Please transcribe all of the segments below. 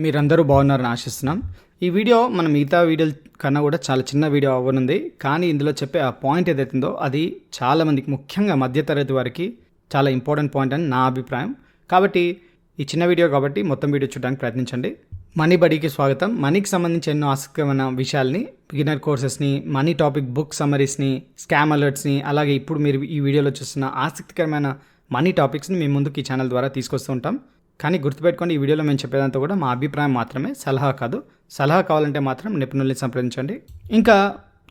మీరందరూ బాగున్నారని ఆశిస్తున్నాం. ఈ వీడియో మన మిగతా వీడియోల కన్నా కూడా చాలా చిన్న వీడియో అవ్వనుంది. కానీ ఇందులో చెప్పే ఆ పాయింట్ ఏదైతుందో అది చాలామందికి, ముఖ్యంగా మధ్యతరగతి వారికి చాలా ఇంపార్టెంట్ పాయింట్ అని నా అభిప్రాయం. కాబట్టి ఈ చిన్న వీడియో కాబట్టి మొత్తం వీడియో చూడడానికి ప్రయత్నించండి. మనీ బడీకి స్వాగతం. మనీకి సంబంధించి ఎన్నో ఆసక్తికరమైన విషయాల్ని, బిగినర్ కోర్సెస్ని, మనీ టాపిక్ బుక్ సమ్మరీస్ని, స్కామ్ అలర్ట్స్ని, అలాగే ఇప్పుడు మీరు ఈ వీడియోలో చూస్తున్న ఆసక్తికరమైన మనీ టాపిక్స్ని మీ ముందుకు ఈ ఛానల్ ద్వారా తీసుకొస్తూ ఉంటాం. కానీ గుర్తుపెట్టుకోండి, ఈ వీడియోలో మేము చెప్పేదంతా కూడా మా అభిప్రాయం మాత్రమే, సలహా కాదు. సలహా కావాలంటే మాత్రం నిపుణుల్ని సంప్రదించండి. ఇంకా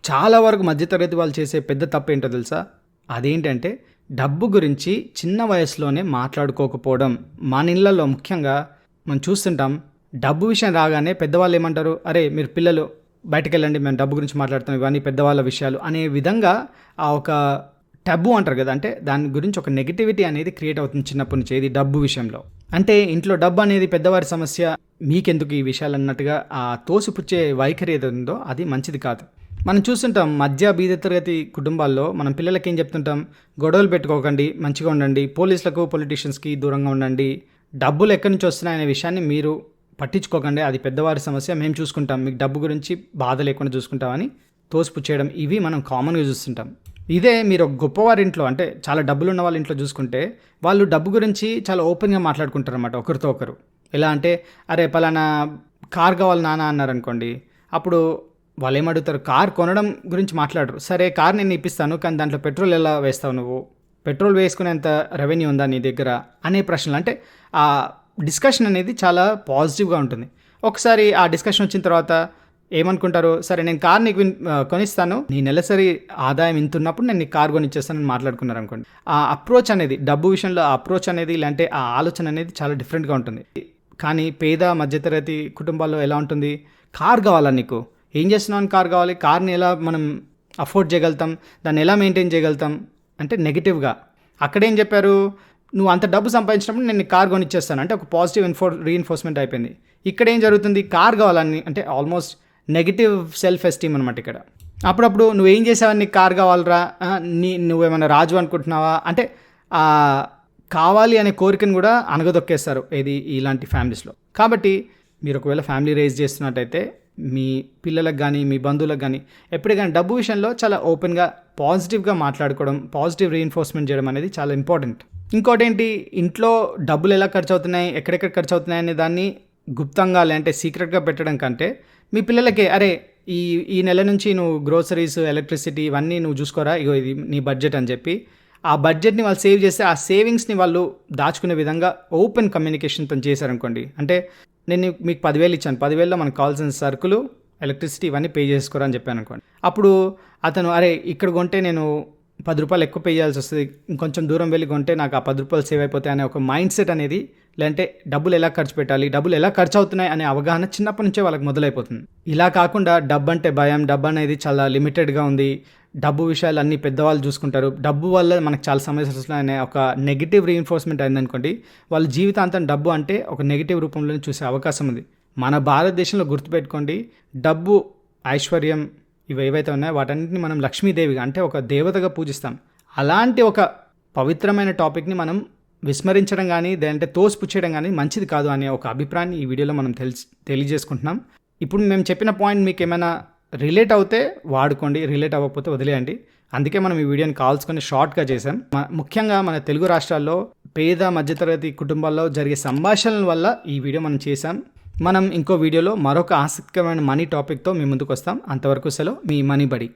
చాలా వరకు మధ్యతరగతి వాళ్ళు చేసే పెద్ద తప్పు ఏంటో తెలుసా? అదేంటంటే డబ్బు గురించి చిన్న వయసులోనే మాట్లాడుకోకపోవడం. మన ఇళ్లలో ముఖ్యంగా మనం చూస్తుంటాం, డబ్బు విషయం రాగానే పెద్దవాళ్ళు ఏమంటారు, అరే మీరు పిల్లలు బయటకు వెళ్ళండి, మేము డబ్బు గురించి మాట్లాడుతాం, ఇవన్నీ పెద్దవాళ్ళ విషయాలు అనే విధంగా ఆ ఒక టబ్బు అంటారు కదా, అంటే దాని గురించి ఒక నెగిటివిటీ అనేది క్రియేట్ అవుతుంది చిన్నప్పటి నుంచి. ఇది డబ్బు విషయంలో అంటే ఇంట్లో డబ్బు అనేది పెద్దవారి సమస్య, మీకెందుకు ఈ విషయాలు అన్నట్టుగా ఆ తోసిపుచ్చే వైఖరి ఏదో ఉందో అది మంచిది కాదు. మనం చూస్తుంటాం మధ్య తరగతి కుటుంబాల్లో మనం పిల్లలకి ఏం చెప్తుంటాం, గొడవలు పెట్టుకోకండి, మంచిగా ఉండండి, పోలీసులకు పొలిటీషియన్స్కి దూరంగా ఉండండి, డబ్బులు ఎక్కడి నుంచి వస్తున్నాయనే విషయాన్ని మీరు పట్టించుకోకండి, అది పెద్దవారి సమస్య, మేము చూసుకుంటాం, మీకు డబ్బు గురించి బాధ లేకుండా చూసుకుంటామని తోసిపుచ్చేయడం, ఇవి మనం కామన్గా చూస్తుంటాం. ఇదే మీరు ఒక గొప్పవారి ఇంట్లో, అంటే చాలా డబ్బులు ఉన్న వాళ్ళ ఇంట్లో చూసుకుంటే వాళ్ళు డబ్బు గురించి చాలా ఓపెన్గా మాట్లాడుకుంటారు అన్నమాట ఒకరితో ఒకరు. ఎలా అంటే, అరే పలానా కార్ కావాలి నాన్న అన్నారనుకోండి, అప్పుడు వాళ్ళు ఏమడుగుతారు, కార్ కొనడం గురించి మాట్లాడరు. సరే కార్ నేను ఇప్పిస్తాను, కానీ దాంట్లో పెట్రోల్ ఎలా వేస్తావు నువ్వు, పెట్రోల్ వేసుకునేంత రెవెన్యూ ఉందా నీ దగ్గర అనే ప్రశ్నలు. అంటే ఆ డిస్కషన్ అనేది చాలా పాజిటివ్గా ఉంటుంది. ఒకసారి ఆ డిస్కషన్ వచ్చిన తర్వాత ఏమనుకుంటారు, సరే నేను కార్ నీకు కొనిస్తాను, నీ నెలసరి ఆదాయం ఇంత ఉన్నప్పుడు నేను నీ కార్ కొనిచ్చేస్తానని మాట్లాడుకున్నారు అనుకోండి. ఆ అప్రోచ్ అనేది, డబ్బు విషయంలో ఆ అప్రోచ్ అనేది, లేదంటే ఆ ఆలోచన అనేది చాలా డిఫరెంట్గా ఉంటుంది. కానీ పేద మధ్యతరగతి కుటుంబాల్లో ఎలా ఉంటుంది, కార్ కావాలా నీకు, ఏం చేస్తున్నావు అని కార్ కావాలి, కార్ని ఎలా మనం అఫోర్డ్ చేయగలుగుతాం, దాన్ని ఎలా మెయింటైన్ చేయగలుగుతాం అంటే నెగిటివ్గా. అక్కడేం చెప్పారు, నువ్వు అంత డబ్బు సంపాదించినప్పుడు నేను కార్ కొనిచ్చేస్తాను అంటే ఒక పాజిటివ్ రీఎన్ఫోర్స్మెంట్ అయిపోయింది. ఇక్కడ ఏం జరుగుతుంది, కార్ కావాలని అంటే ఆల్మోస్ట్ నెగిటివ్ సెల్ఫ్ ఎస్టీమ్ అనమాట ఇక్కడ. అప్పుడప్పుడు నువ్వేం చేసావని నీకు కార్ కావాలరా, నువ్వేమైనా రాజు అనుకుంటున్నావా అంటే కావాలి అనే కోరికను కూడా అనగదొక్కేస్తారు ఏది ఇలాంటి ఫ్యామిలీస్లో. కాబట్టి మీరు ఒకవేళ ఫ్యామిలీ రేజ్ చేస్తున్నట్టయితే మీ పిల్లలకు కానీ మీ బంధువులకు కానీ ఎప్పటికైనా డబ్బు విషయంలో చాలా ఓపెన్గా పాజిటివ్గా మాట్లాడుకోవడం, పాజిటివ్ రీఎన్ఫోర్స్మెంట్ చేయడం అనేది చాలా ఇంపార్టెంట్. ఇంకోటి ఏంటి, ఇంట్లో డబ్బులు ఎలా ఖర్చు అవుతున్నాయి, ఎక్కడెక్కడ ఖర్చు అవుతున్నాయి అనే దాన్ని గుప్తంగా లేదంటే సీక్రెట్గా పెట్టడం కంటే మీ పిల్లలకి, అరే ఈ నెల నుంచి నువ్వు గ్రోసరీస్, ఎలక్ట్రిసిటీ ఇవన్నీ నువ్వు చూసుకోరా, ఇగో ఇది నీ బడ్జెట్ అని చెప్పి ఆ బడ్జెట్ని వాళ్ళు సేవ్ చేస్తే ఆ సేవింగ్స్ని వాళ్ళు దాచుకునే విధంగా ఓపెన్ కమ్యూనికేషన్తో చేశారనుకోండి. అంటే నేను మీకు 10,000 ఇచ్చాను, 10,000లో మనకు కావాల్సిన సరుకులు, ఎలక్ట్రిసిటీ ఇవన్నీ పే చేసుకోరా అని చెప్పాను అనుకోండి. అప్పుడు అతను, అరే ఇక్కడ కొంటే నేను 10 రూపాయలు ఎక్కువ పే చేయాల్సి వస్తుంది, ఇంకొంచెం దూరం వెళ్ళి కొంటే నాకు ఆ 10 రూపాయలు సేవ్ అయిపోతాయి అనే ఒక మైండ్ సెట్ అనేది, లేదంటే డబ్బులు ఎలా ఖర్చు పెట్టాలి, డబ్బులు ఎలా ఖర్చు అవుతున్నాయి అనే అవగాహన చిన్నప్పటి నుంచే వాళ్ళకి మొదలైపోతుంది. ఇలా కాకుండా డబ్బు అంటే భయం, డబ్బు అనేది చాలా లిమిటెడ్గా ఉంది, డబ్బు విషయాలు అన్నీ పెద్దవాళ్ళు చూసుకుంటారు, డబ్బు వల్ల మనకు చాలా సమస్యలు వస్తున్నాయి అనే ఒక నెగిటివ్ రీఎన్ఫోర్స్మెంట్ అయిందనుకోండి, వాళ్ళ జీవితాంతం డబ్బు అంటే ఒక నెగిటివ్ రూపంలో చూసే అవకాశం ఉంది. మన భారతదేశంలో గుర్తుపెట్టుకోండి, డబ్బు, ఐశ్వర్యం ఇవి ఏవైతే ఉన్నాయో వాటన్నిటిని మనం లక్ష్మీదేవిగా అంటే ఒక దేవతగా పూజిస్తాం. అలాంటి ఒక పవిత్రమైన టాపిక్ని మనం విస్మరించడం కానీ, లేదంటే తోసిపుచ్చేయడం కానీ మంచిది కాదు అనే ఒక అభిప్రాయాన్ని ఈ వీడియోలో మనం తెలియజేసుకుంటున్నాం. ఇప్పుడు మేము చెప్పిన పాయింట్ మీకు ఏమైనా రిలేట్ అవుతే వాడుకోండి, రిలేట్ అవ్వకపోతే వదిలేయండి. అందుకే మనం ఈ వీడియోని కాల్చుకొని షార్ట్గా చేసాం. ముఖ్యంగా మన తెలుగు రాష్ట్రాల్లో పేద మధ్యతరగతి కుటుంబాల్లో జరిగే సంభాషణల వల్ల ఈ వీడియో మనం చేసాం. మనం ఇంకో వీడియోలో మరొక ఆసక్తికరమైన మనీ టాపిక్తో మీ ముందుకు వస్తాం. అంతవరకు సెలవు, మీ మనీ బడి.